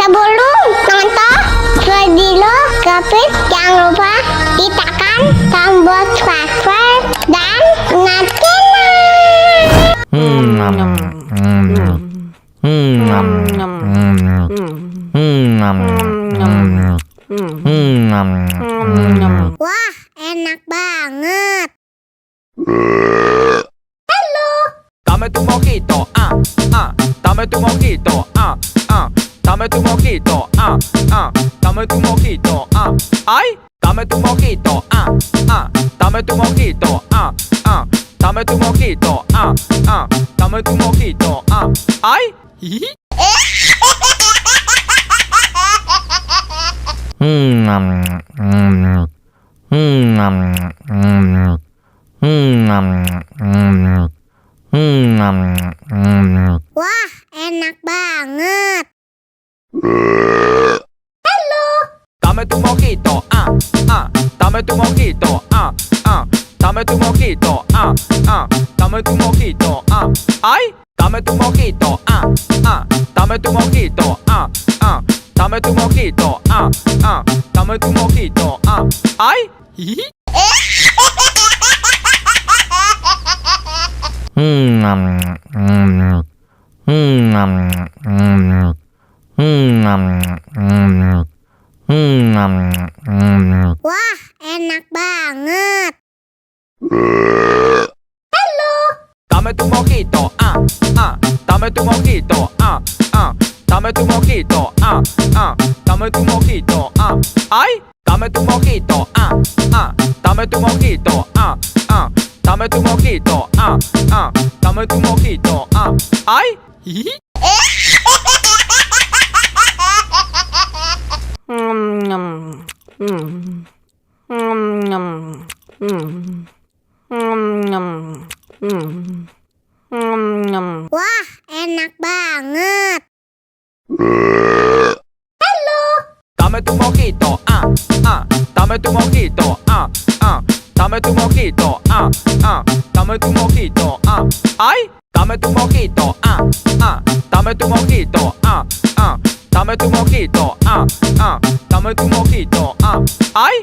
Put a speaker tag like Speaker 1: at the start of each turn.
Speaker 1: Sebelum nonton video Gapit, jangan lupa ditekan tombol subscribe dan nyalakan. Wah, enak banget.
Speaker 2: Dame tu mojito, dame tu mojito, dame tu mojito, dame tu mojito, ay, dame tu mojito, dame tu mojito, dame tu mojito, dame tu mojito, ay.
Speaker 1: Wah, enak banget.
Speaker 2: Dame tu mojito, dame tu mojito, dame tu mojito, dame tu mojito, ay, dame tu mojito, dame tu mojito, dame tu mojito, dame tu mojito, ay.
Speaker 1: Wah, enak banget.
Speaker 2: Dame tu mojito, dame tu mojito, dame tu mojito, dame tu mojito, ay, dame tu mojito, dame tu mojito, dame tu mojito, dame tu mojito, ay.
Speaker 1: Wah, enak banget.
Speaker 2: Dame tu mojito, dame tu mojito, dame tu mojito, dame tu mojito, ay, dame tu mojito, dame tu mojito, dame tu mojito, dame tu mojito, ay.